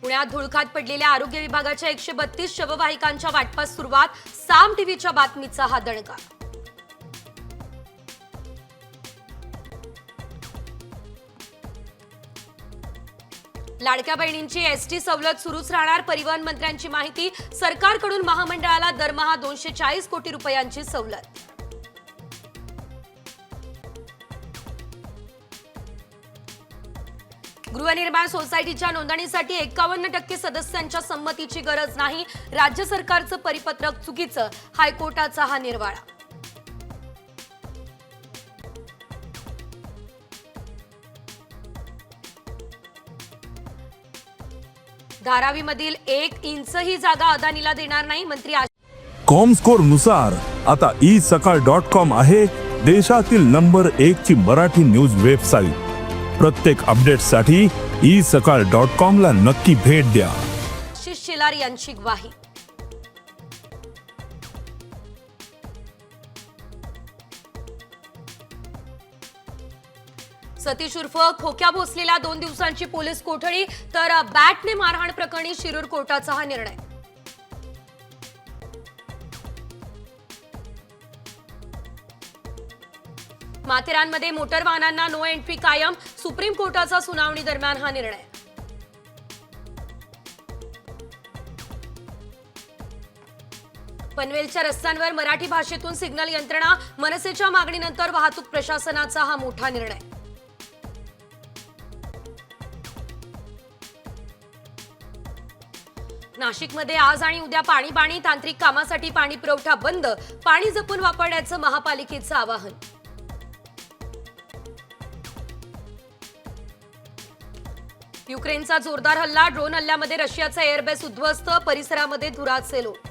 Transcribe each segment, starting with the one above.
पुण्यात धुळखात पडलेल्या आरोग्य विभागाच्या 132 शववाहिकांच्या वाटपास सुरुवात। साम टीव्हीच्या बातमीचा हा दणका। लाडक्या बहिणींची एसटी सवलत सुरूच राहणार। परिवहन मंत्र्यांची माहिती। सरकारकडून महामंडळाला दरमहा 240 कोटी रुपयांची सवलत। गृहनिर्माण सोसायटीच्या नोंदणीसाठी 51% सदस्यांच्या संमतीची गरज नाही। राज्य सरकारचं परिपत्रक चुकीचं। हायकोर्टाचा हा निर्वाळा। धारावीमधील 1 इंचही जागा अदानीला देणार नाही। मंत्री कॉमस्कोर नुसार आता isakal.com आहे देशातील नंबर 1 ची मराठी न्यूज वेबसाईट। प्रत्येक अपडेटसाठी isakal.com ला नक्की भेट द्या। आशिष शेलार यांची ग्वाही। सतीश उर्फ खोक्या भोसलेला 2 दिवसांची पोलीस कोठडी, तर बॅटने मारहाण प्रकरणी शिरूर कोर्टाचा हा निर्णय। माथेरानमध्ये मोटर वाहनांना नो एंट्री कायम। सुप्रीम कोर्टाचा सुनावणी दरम्यान हा निर्णय। पनवेलच्या रस्त्यांवर मराठी भाषेतून सिग्नल यंत्रणा। मनसेच्या मागणीनंतर वाहतूक प्रशासनाचा हा मोठा निर्णय। नाशिकमध्ये आज आणि उद्या पाणी तांत्रिक कामासाठी पाणी पुरवठा बंद। पाणी जपून वापरण्याचं महापालिकेचं आवाहन। युक्रेनचा जोरदार हल्ला। ड्रोन हल्ल्यामध्ये रशियाचा एअरबेस उद्ध्वस्त। परिसरामध्ये धुराचे लोट।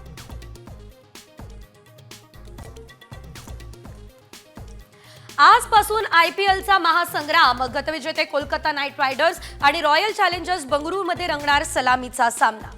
आजपासून आयपीएलचा महासंग्राम। गतविजेते कोलकाता नाईट रायडर्स आणि रॉयल चॅलेंजर्स बंगळुरूमध्ये रंगणार सलामीचा सामना।